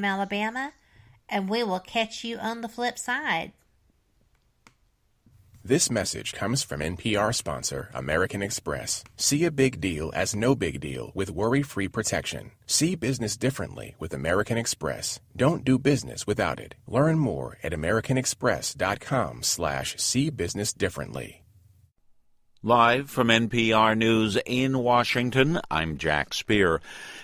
Alabama, and we will catch you on the flip side. This message comes from NPR sponsor American Express. See a big deal as no big deal with worry-free protection. See business differently with American Express. Don't do business without it. Learn more at americanexpress.com/seebusinessdifferently. Live from NPR News in Washington, I'm Jack Speer.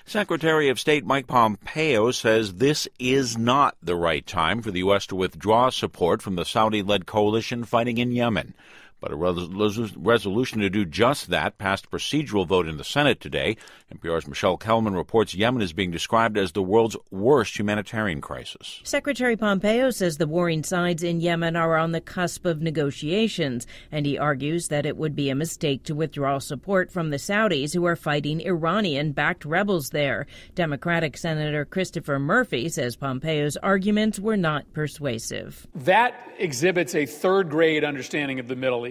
Secretary of State Mike Pompeo says this is not the right time for the U.S. to withdraw support from the Saudi-led coalition fighting in Yemen. But a resolution to do just that passed a procedural vote in the Senate today. NPR's Michelle Kelman reports Yemen is being described as the world's worst humanitarian crisis. Secretary Pompeo says the warring sides in Yemen are on the cusp of negotiations, and he argues that it would be a mistake to withdraw support from the Saudis who are fighting Iranian-backed rebels there. Democratic Senator Christopher Murphy says Pompeo's arguments were not persuasive. That exhibits a third-grade understanding of the Middle East.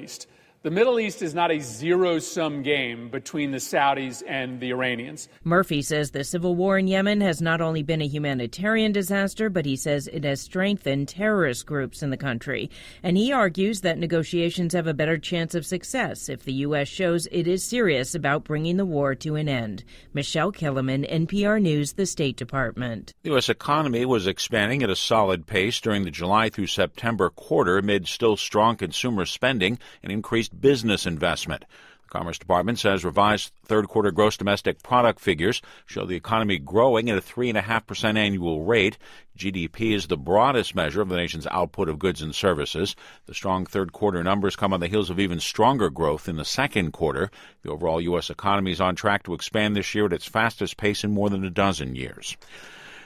The Middle East is not a zero-sum game between the Saudis and the Iranians. Murphy says the civil war in Yemen has not only been a humanitarian disaster, but he says it has strengthened terrorist groups in the country. And he argues that negotiations have a better chance of success if the U.S. shows it is serious about bringing the war to an end. Michelle Kellerman, NPR News, the State Department. The U.S. economy was expanding at a solid pace during the July through September quarter amid still strong consumer spending and increased business investment. The Commerce Department says revised third-quarter gross domestic product figures show the economy growing at a 3.5% annual rate. GDP is the broadest measure of the nation's output of goods and services. The strong third-quarter numbers come on the heels of even stronger growth in the second quarter. The overall U.S. economy is on track to expand this year at its fastest pace in more than a dozen years.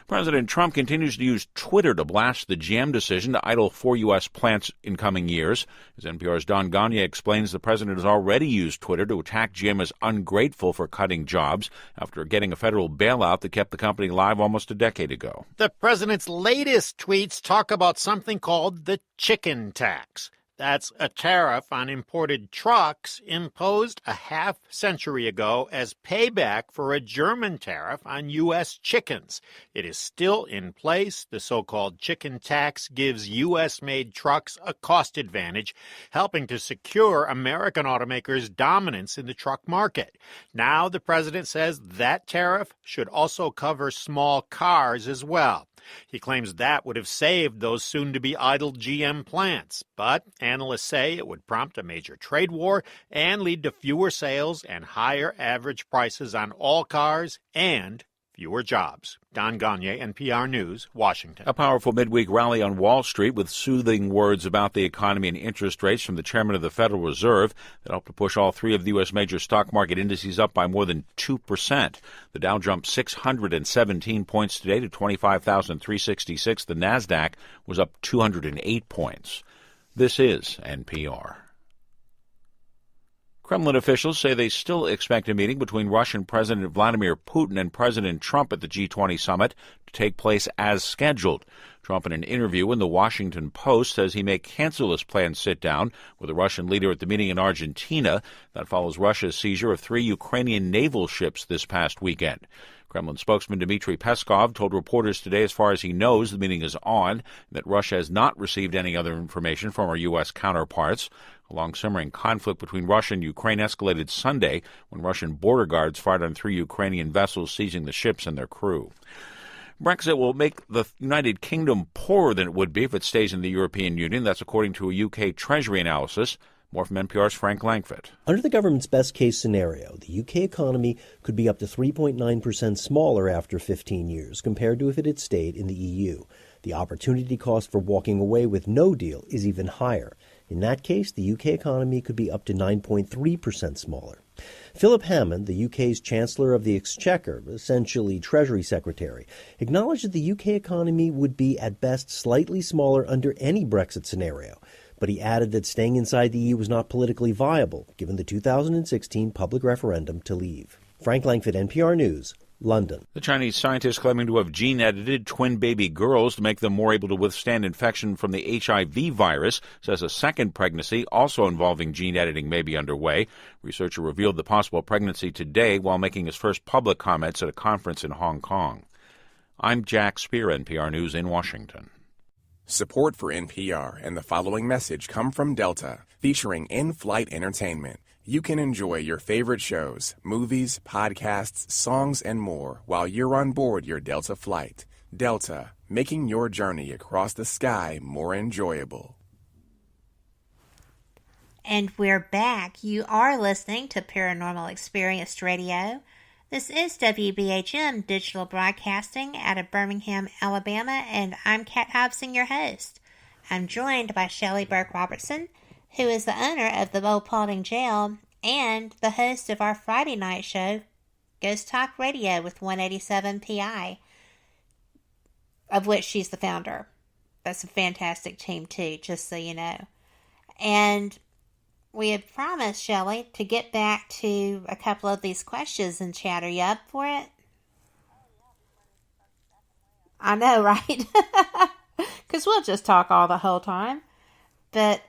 President Trump continues to use Twitter to blast the GM decision to idle 4 U.S. plants in coming years. As NPR's Don Gagne explains, the president has already used Twitter to attack GM as ungrateful for cutting jobs after getting a federal bailout that kept the company live almost a decade ago. The president's latest tweets talk about something called the chicken tax. That's a tariff on imported trucks imposed a half-century ago as payback for a German tariff on U.S. chickens. It is still in place. The so-called chicken tax gives U.S.-made trucks a cost advantage, helping to secure American automakers' dominance in the truck market. Now the president says that tariff should also cover small cars as well. He claims that would have saved those soon-to-be idled GM plants. But analysts say it would prompt a major trade war and lead to fewer sales and higher average prices on all cars and fewer jobs. Don Gagne, NPR News, Washington. A powerful midweek rally on Wall Street with soothing words about the economy and interest rates from the chairman of the Federal Reserve that helped to push all 3 of the U.S. major stock market indices up by more than 2%. The Dow jumped 617 points today to 25,366. The NASDAQ was up 208 points. This is NPR. Kremlin officials say they still expect a meeting between Russian President Vladimir Putin and President Trump at the G20 summit to take place as scheduled. Trump, in an interview in the Washington Post, says he may cancel his planned sit-down with the Russian leader at the meeting in Argentina. That follows Russia's seizure of 3 Ukrainian naval ships this past weekend. Kremlin spokesman Dmitry Peskov told reporters today, as far as he knows, the meeting is on, that Russia has not received any other information from our U.S. counterparts. A long-simmering conflict between Russia and Ukraine escalated Sunday when Russian border guards fired on 3 Ukrainian vessels, seizing the ships and their crew. Brexit will make the United Kingdom poorer than it would be if it stays in the European Union. That's according to a UK Treasury analysis. More from NPR's Frank Langford. Under the government's best-case scenario, the UK economy could be up to 3.9% smaller after 15 years compared to if it had stayed in the EU. The opportunity cost for walking away with no deal is even higher. In that case, the UK economy could be up to 9.3% smaller. Philip Hammond, the UK's Chancellor of the Exchequer, essentially Treasury Secretary, acknowledged that the UK economy would be at best slightly smaller under any Brexit scenario. But he added that staying inside the EU was not politically viable, given the 2016 public referendum to leave. Frank Langford, NPR News, London. The Chinese scientists claiming to have gene-edited twin baby girls to make them more able to withstand infection from the HIV virus says a second pregnancy, also involving gene editing, may be underway. Researcher revealed the possible pregnancy today while making his first public comments at a conference in Hong Kong. I'm Jack Spear, NPR News in Washington. Support for NPR and the following message come from Delta, featuring in-flight entertainment. You can enjoy your favorite shows, movies, podcasts, songs, and more while you're on board your Delta flight. Delta, making your journey across the sky more enjoyable. And we're back. You are listening to Paranormal Experience Radio. This is WBHM Digital Broadcasting out of Birmingham, Alabama, and I'm Kat Hobson, your host. I'm joined by Shelly Burk Robertson, who is the owner of the Old Paulding Jail and the host of our Friday night show, Ghost Talk Radio with 187 PI, of which she's the founder. That's a fantastic team, too, just so you know. And we had promised, Shelly, to get back to a couple of these questions and chat. Are you up for it? I know, right? Because we'll just talk all the whole time. But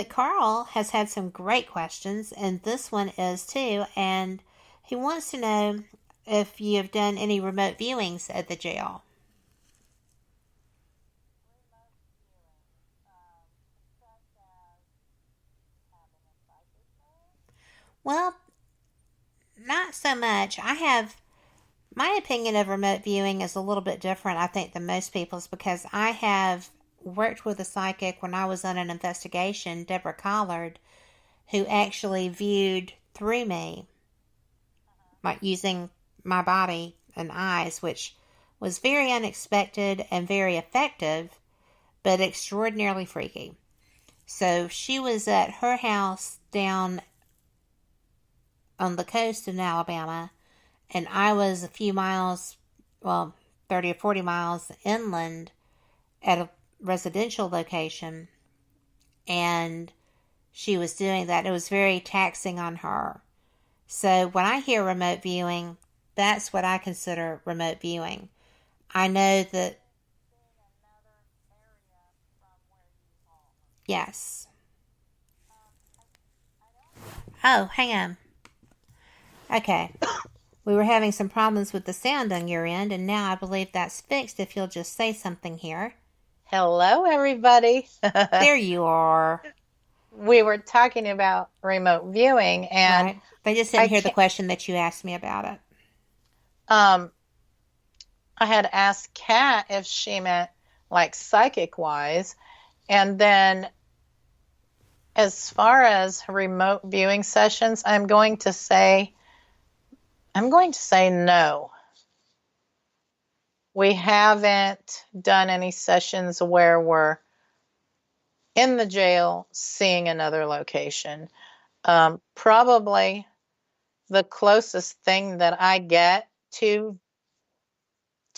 Carl has had some great questions, and this one is too. And he wants to know if you have done any remote viewings at the jail. Well, not so much. My opinion of remote viewing is a little bit different, I think, than most people's, because I have worked with a psychic when I was on an investigation, Deborah Collard, who actually viewed through me, like using my body and eyes, which was very unexpected and very effective, but extraordinarily freaky. So she was at her house down on the coast in Alabama, and I was a few miles, 30 or 40 miles inland at a residential location, and she was doing that. It was very taxing on her. So when I hear remote viewing, that's what I consider remote viewing. I know that, yes. Oh, hang on. Okay. We were having some problems with the sound on your end, and now I believe that's fixed. If you'll just say something here. Hello, everybody. There you are. We were talking about remote viewing, and right. They just didn't hear the question that you asked me about it. I had asked Kat if she meant like psychic-wise, and then as far as remote viewing sessions, I'm going to say no. We haven't done any sessions where we're in the jail seeing another location. Probably the closest thing that I get to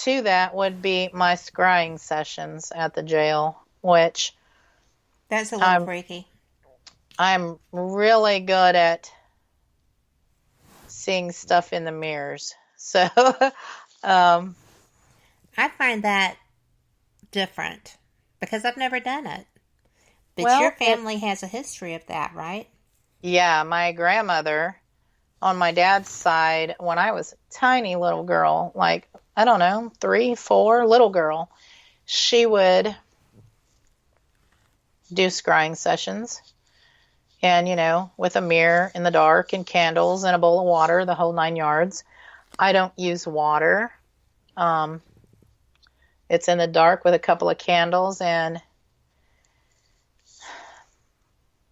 that would be my scrying sessions at the jail, which that's a little freaky. I'm really good at seeing stuff in the mirrors. So I find that different because I've never done it. But your family has a history of that, right? Yeah, my grandmother on my dad's side, when I was a tiny little girl, like, I don't know, 3, 4, little girl, she would do scrying sessions. And, with a mirror in the dark and candles and a bowl of water, the whole 9 yards. I don't use water. It's in the dark with a couple of candles, and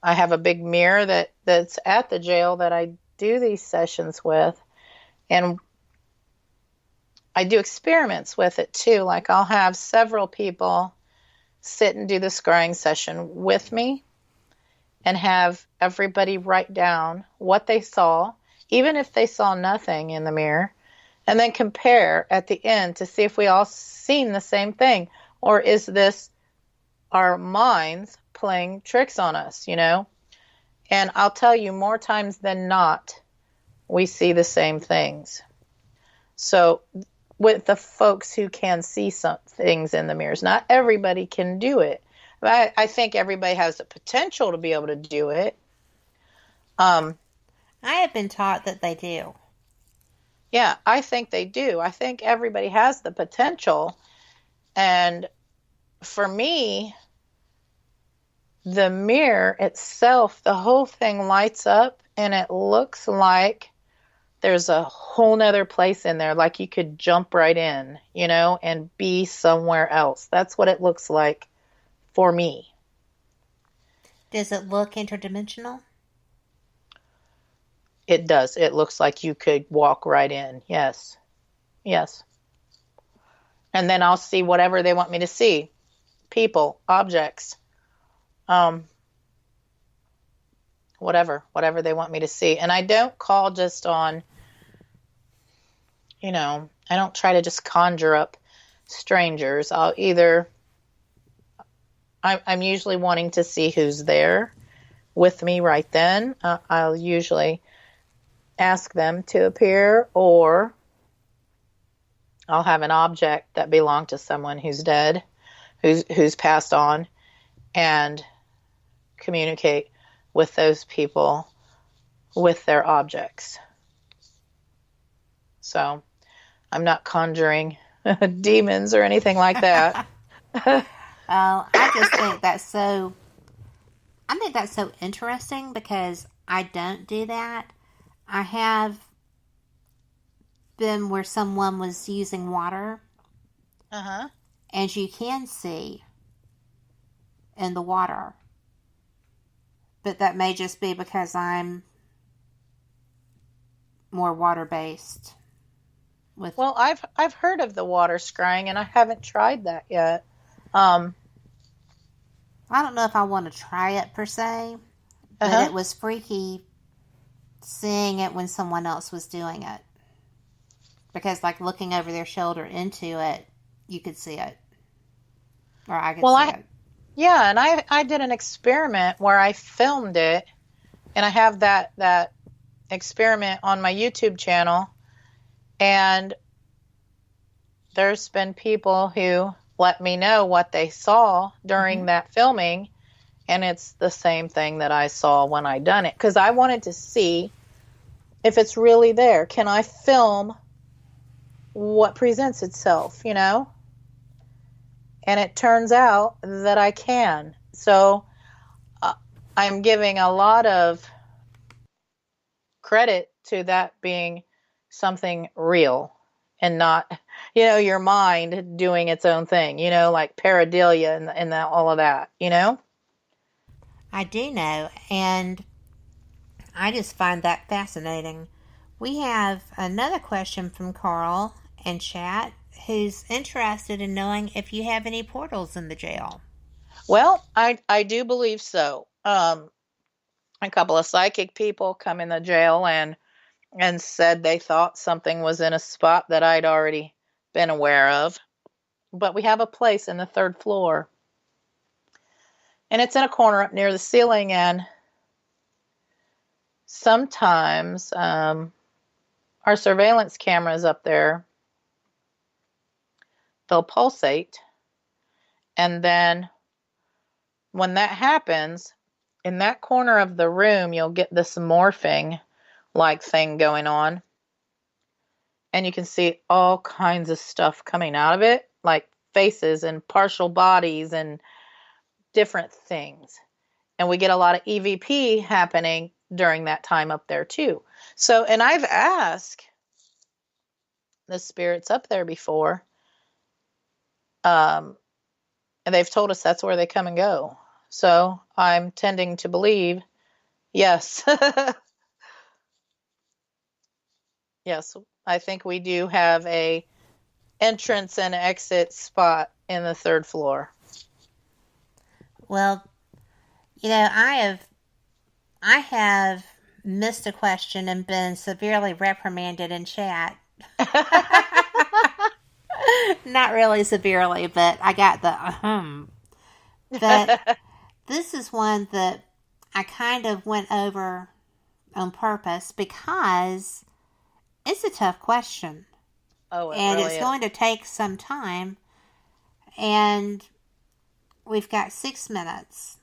I have a big mirror that's at the jail that I do these sessions with. And I do experiments with it too. Like I'll have several people sit and do the scrying session with me, and have everybody write down what they saw, even if they saw nothing in the mirror, and then compare at the end to see if we all seen the same thing, or is this our minds playing tricks on us, And I'll tell you, more times than not, we see the same things. So with the folks who can see some things in the mirrors, not everybody can do it. I think everybody has the potential to be able to do it. I have been taught that they do. Yeah, I think they do. I think everybody has the potential. And for me, the mirror itself, the whole thing lights up and it looks like there's a whole nother place in there, like you could jump right in, and be somewhere else. That's what it looks like for me. Does it look interdimensional? It does. It looks like you could walk right in. Yes. Yes. And then I'll see whatever they want me to see. People, objects, whatever they want me to see. And I don't call just on, I don't try to just conjure up strangers. I'm usually wanting to see who's there with me right then. I'll usually ask them to appear, or I'll have an object that belonged to someone who's dead, who's passed on, and communicate with those people with their objects. So I'm not conjuring demons or anything like that. I just think that's so interesting because I don't do that. I have been where someone was using water. Uh-huh. And you can see in the water. But that may just be because I'm more water-based. Well, I've heard of the water scrying, and I haven't tried that yet. I don't know if I want to try it per se, but it was freaky seeing it when someone else was doing it. Because, like, looking over their shoulder into it, you could see it. Or I could see it. Yeah, and I did an experiment where I filmed it, and I have that experiment on my YouTube channel, and there's been people who let me know what they saw during that filming, and it's the same thing that I saw when I done it, because I wanted to see if it's really there. Can I film what presents itself, And it turns out that I can. So I'm giving a lot of credit to that being something real and not, your mind doing its own thing, like pareidolia and all of that, I do know, and I just find that fascinating. We have another question from Carl in chat, who's interested in knowing if you have any portals in the jail. Well, I do believe so. A couple of psychic people come in the jail and said they thought something was in a spot that I'd already been aware of. But we have a place in the 3rd floor. And it's in a corner up near the ceiling, and sometimes our surveillance cameras up there, they'll pulsate, and then when that happens, in that corner of the room, you'll get this morphing like thing going on, and you can see all kinds of stuff coming out of it, like faces and partial bodies and different things. And we get a lot of EVP happening during that time up there too. So, and I've asked the spirits up there before, and they've told us that's where they come and go. So I'm tending to believe, yes. Yes, I think we do have a entrance and exit spot in the 3rd floor. Well, I have missed a question and been severely reprimanded in chat. Not really severely, but I got the But this is one that I kind of went over on purpose because it's a tough question. Oh, and really it's going to take some time. And we've got 6 minutes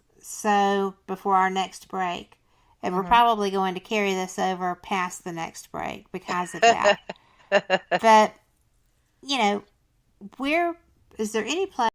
before our next break. And we're probably going to carry this over past the next break because of that. But, where is there any place